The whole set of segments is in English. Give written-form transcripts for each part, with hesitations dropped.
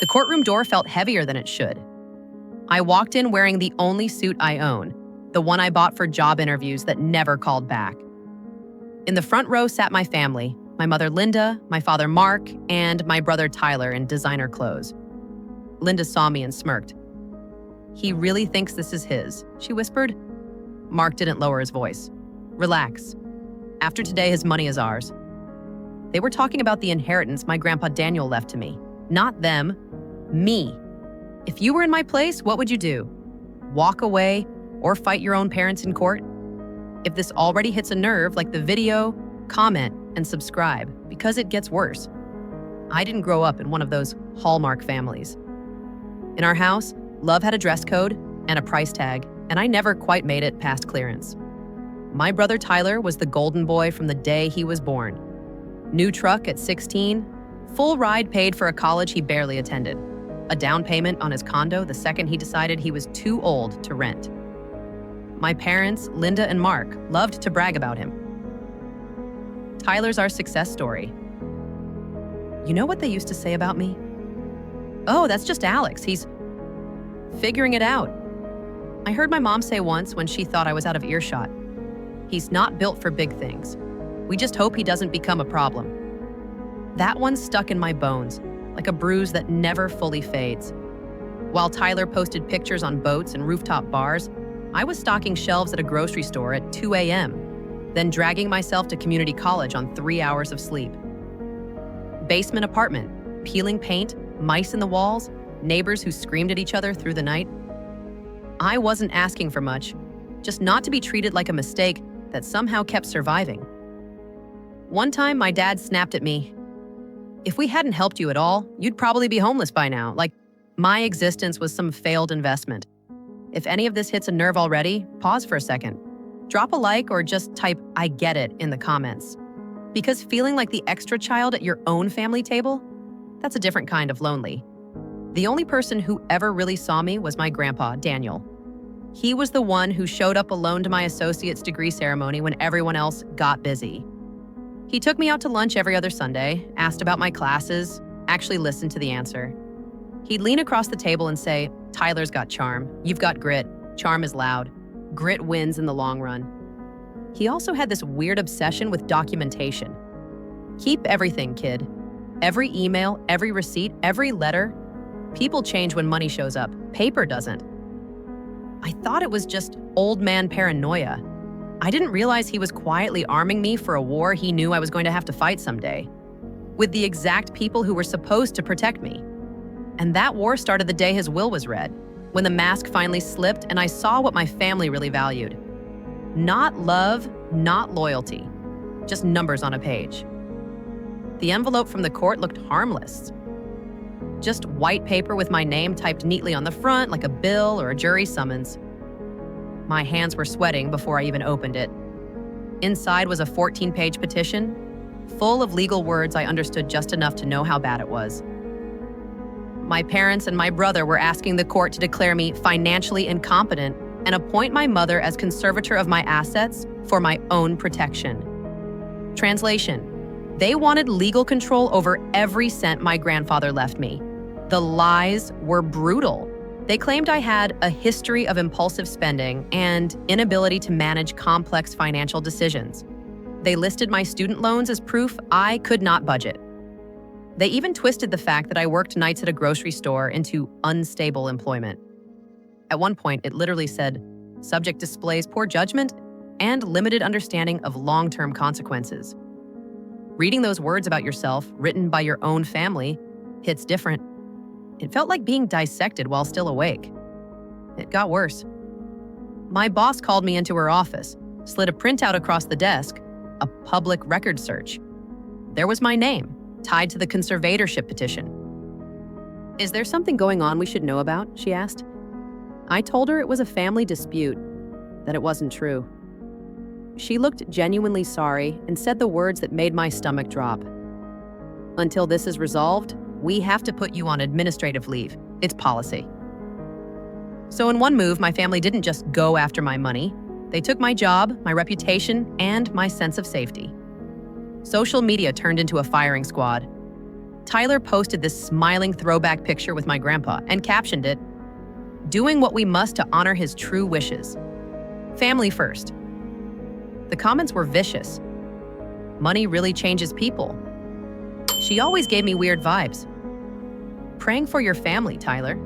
The courtroom door felt heavier than it should. I walked in wearing the only suit I own, the one I bought for job interviews that never called back. In the front row sat my family, my mother Linda, my father Mark, and my brother Tyler in designer clothes. Linda saw me and smirked. "He really thinks this is his," she whispered. Mark didn't lower his voice. "Relax. After today, his money is ours." They were talking about the inheritance my grandpa Daniel left to me. Not them, me. If you were in my place, what would you do? Walk away or fight your own parents in court? If this already hits a nerve, like the video, comment and subscribe, because it gets worse. I didn't grow up in one of those Hallmark families. In our house, love had a dress code and a price tag, and I never quite made it past clearance. My brother Tyler was the golden boy from the day he was born. New truck at 16, full ride paid for a college he barely attended, a down payment on his condo the second he decided he was too old to rent. My parents, Linda and Mark, loved to brag about him. Tyler's our success story. You know what they used to say about me? "Oh, that's just Alex. He's figuring it out." I heard my mom say once when she thought I was out of earshot, "He's not built for big things. We just hope he doesn't become a problem." That one stuck in my bones, like a bruise that never fully fades. While Tyler posted pictures on boats and rooftop bars, I was stocking shelves at a grocery store at 2 a.m., then dragging myself to community college on 3 hours of sleep. Basement apartment, peeling paint, mice in the walls, neighbors who screamed at each other through the night. I wasn't asking for much, just not to be treated like a mistake that somehow kept surviving. One time, my dad snapped at me, "If we hadn't helped you at all, you'd probably be homeless by now, like my existence was some failed investment." If any of this hits a nerve already, pause for a second. Drop a like or just type "I get it" in the comments. Because feeling like the extra child at your own family table, that's a different kind of lonely. The only person who ever really saw me was my grandpa, Daniel. He was the one who showed up alone to my associate's degree ceremony when everyone else got busy. He took me out to lunch every other Sunday, asked about my classes, actually listened to the answer. He'd lean across the table and say, "Tyler's got charm. You've got grit. Charm is loud. Grit wins in the long run." He also had this weird obsession with documentation. Keep everything, kid. Every email, every receipt, every letter. People change when money shows up. Paper doesn't. I thought it was just old man paranoia. I didn't realize he was quietly arming me for a war he knew I was going to have to fight someday, with the exact people who were supposed to protect me. And that war started the day his will was read, when the mask finally slipped and I saw what my family really valued. Not love, not loyalty, just numbers on a page. The envelope from the court looked harmless. Just white paper with my name typed neatly on the front like a bill or a jury summons. My hands were sweating before I even opened it. Inside was a 14-page petition, full of legal words I understood just enough to know how bad it was. My parents and my brother were asking the court to declare me financially incompetent and appoint my mother as conservator of my assets for my own protection. Translation: they wanted legal control over every cent my grandfather left me. The lies were brutal. They claimed I had a history of impulsive spending and inability to manage complex financial decisions. They listed my student loans as proof I could not budget. They even twisted the fact that I worked nights at a grocery store into unstable employment. At one point, it literally said, "Subject displays poor judgment and limited understanding of long-term consequences." Reading those words about yourself, written by your own family, hits different. It felt like being dissected while still awake. It got worse. My boss called me into her office, slid a printout across the desk, a public record search. There was my name, tied to the conservatorship petition. "Is there something going on we should know about?" she asked. I told her it was a family dispute, that it wasn't true. She looked genuinely sorry and said the words that made my stomach drop. "Until this is resolved, we have to put you on administrative leave. It's policy." So in one move, my family didn't just go after my money. They took my job, my reputation, and my sense of safety. Social media turned into a firing squad. Tyler posted this smiling throwback picture with my grandpa and captioned it, "Doing what we must to honor his true wishes. Family first." The comments were vicious. "Money really changes people. She always gave me weird vibes. Praying for your family, Tyler."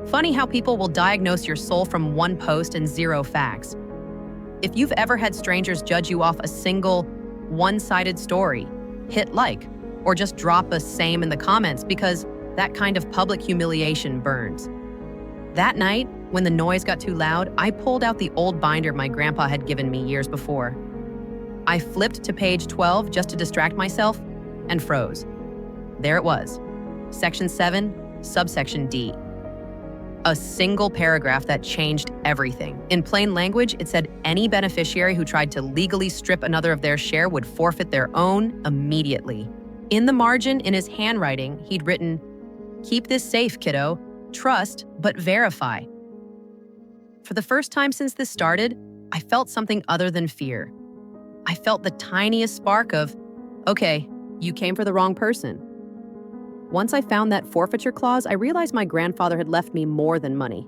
Funny how people will diagnose your soul from one post and zero facts. If you've ever had strangers judge you off a single, one-sided story, hit like, or just drop a same in the comments because that kind of public humiliation burns. That night, when the noise got too loud, I pulled out the old binder my grandpa had given me years before. I flipped to page 12 just to distract myself and froze. There it was, Section 7, subsection D. A single paragraph that changed everything. In plain language, it said any beneficiary who tried to legally strip another of their share would forfeit their own immediately. In the margin, in his handwriting, he'd written, "Keep this safe, kiddo. Trust, but verify." For the first time since this started, I felt something other than fear. I felt the tiniest spark of, okay, you came for the wrong person. Once I found that forfeiture clause, I realized my grandfather had left me more than money.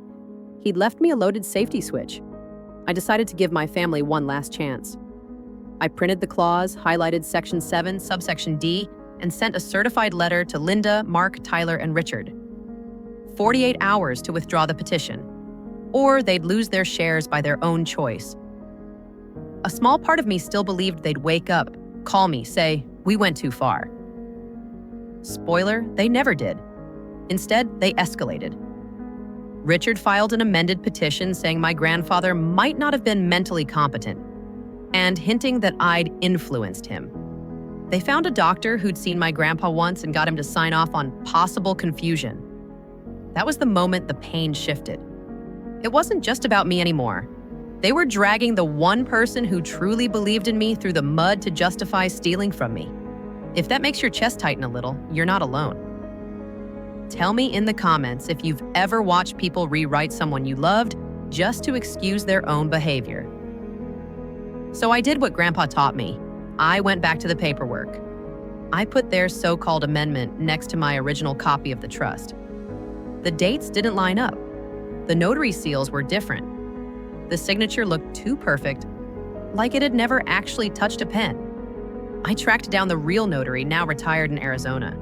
He'd left me a loaded safety switch. I decided to give my family one last chance. I printed the clause, highlighted Section 7, subsection D, and sent a certified letter to Linda, Mark, Tyler, and Richard. 48 hours to withdraw the petition, or they'd lose their shares by their own choice. A small part of me still believed they'd wake up, call me, say, "We went too far." Spoiler, they never did. Instead, they escalated. Richard filed an amended petition saying my grandfather might not have been mentally competent, and hinting that I'd influenced him. They found a doctor who'd seen my grandpa once and got him to sign off on possible confusion. That was the moment the pain shifted. It wasn't just about me anymore. They were dragging the one person who truly believed in me through the mud to justify stealing from me. If that makes your chest tighten a little, you're not alone. Tell me in the comments if you've ever watched people rewrite someone you loved just to excuse their own behavior. So I did what Grandpa taught me. I went back to the paperwork. I put their so-called amendment next to my original copy of the trust. The dates didn't line up. The notary seals were different. The signature looked too perfect, like it had never actually touched a pen. I tracked down the real notary, now retired in Arizona.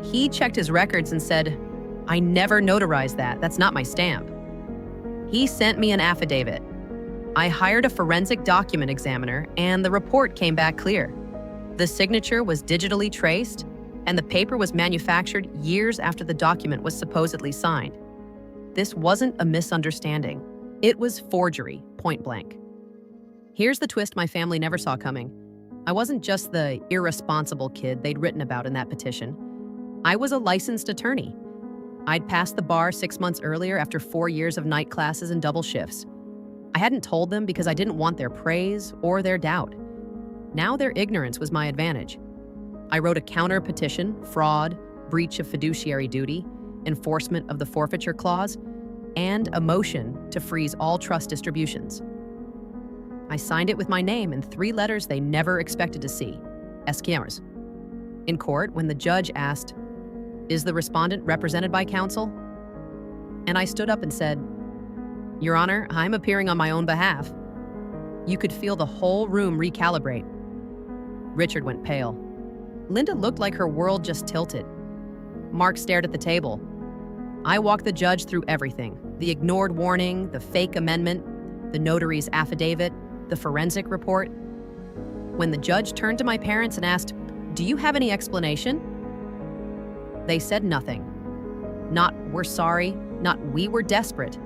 He checked his records and said, "I never notarized that. That's not my stamp." He sent me an affidavit. I hired a forensic document examiner, and the report came back clear. The signature was digitally traced, and the paper was manufactured years after the document was supposedly signed. This wasn't a misunderstanding. It was forgery, point blank. Here's the twist my family never saw coming. I wasn't just the irresponsible kid they'd written about in that petition. I was a licensed attorney. I'd passed the bar 6 months earlier after 4 years of night classes and double shifts. I hadn't told them because I didn't want their praise or their doubt. Now their ignorance was my advantage. I wrote a counter petition, fraud, breach of fiduciary duty, enforcement of the forfeiture clause, and a motion to freeze all trust distributions. I signed it with my name and 3 letters they never expected to see, esquires. In court, when the judge asked, "Is the respondent represented by counsel?" And I stood up and said, "Your Honor, I'm appearing on my own behalf." You could feel the whole room recalibrate. Richard went pale. Linda looked like her world just tilted. Mark stared at the table. I walked the judge through everything: the ignored warning, the fake amendment, the notary's affidavit, the forensic report. When the judge turned to my parents and asked, "Do you have any explanation?" They said nothing. Not "we're sorry," not "we were desperate."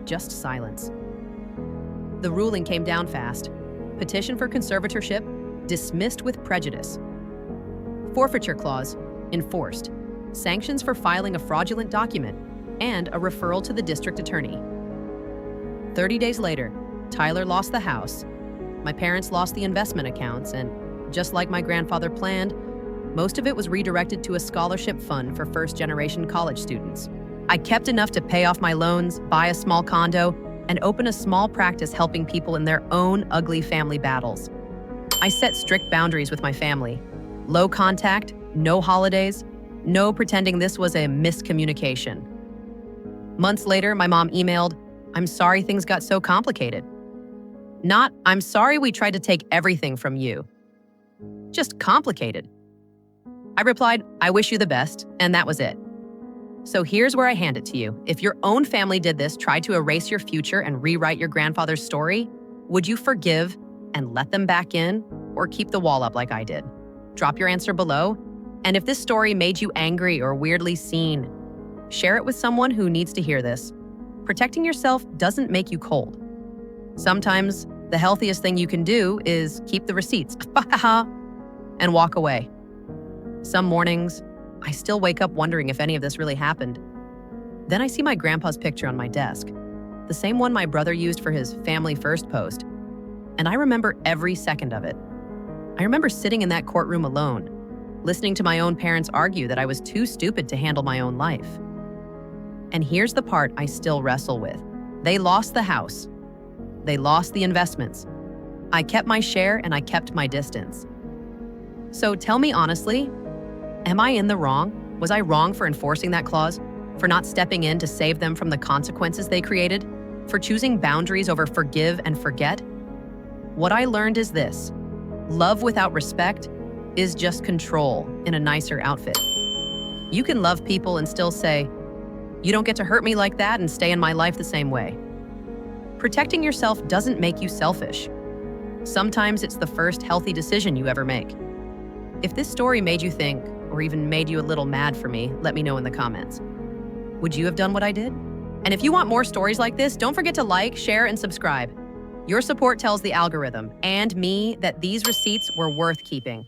Just silence. The ruling came down fast. Petition for conservatorship dismissed with prejudice. Forfeiture clause enforced. Sanctions for filing a fraudulent document, and a referral to the district attorney. 30 days later, Tyler lost the house. My parents lost the investment accounts, and just like my grandfather planned, most of it was redirected to a scholarship fund for first-generation college students. I kept enough to pay off my loans, buy a small condo, and open a small practice helping people in their own ugly family battles. I set strict boundaries with my family. Low contact, No holidays, no pretending this was a miscommunication. Months later, my mom emailed, "I'm sorry things got so complicated." Not, "I'm sorry we tried to take everything from you." Just complicated. I replied, "I wish you the best," and that was it. So here's where I hand it to you. If your own family did this, tried to erase your future and rewrite your grandfather's story, would you forgive and let them back in, or keep the wall up like I did? Drop your answer below. And if this story made you angry or weirdly seen, share it with someone who needs to hear this. Protecting yourself doesn't make you cold. Sometimes the healthiest thing you can do is keep the receipts and walk away. Some mornings, I still wake up wondering if any of this really happened. Then I see my grandpa's picture on my desk, the same one my brother used for his Family First post. And I remember every second of it. I remember sitting in that courtroom alone, listening to my own parents argue that I was too stupid to handle my own life. And here's the part I still wrestle with. They lost the house. They lost the investments. I kept my share and I kept my distance. So tell me honestly, am I in the wrong? Was I wrong for enforcing that clause? For not stepping in to save them from the consequences they created? For choosing boundaries over forgive and forget? What I learned is this: love without respect is just control in a nicer outfit. You can love people and still say, "You don't get to hurt me like that," and stay in my life the same way. Protecting yourself doesn't make you selfish. Sometimes it's the first healthy decision you ever make. If this story made you think, or even made you a little mad for me, let me know in the comments. Would you have done what I did? And if you want more stories like this, don't forget to like, share, and subscribe. Your support tells the algorithm and me that these receipts were worth keeping.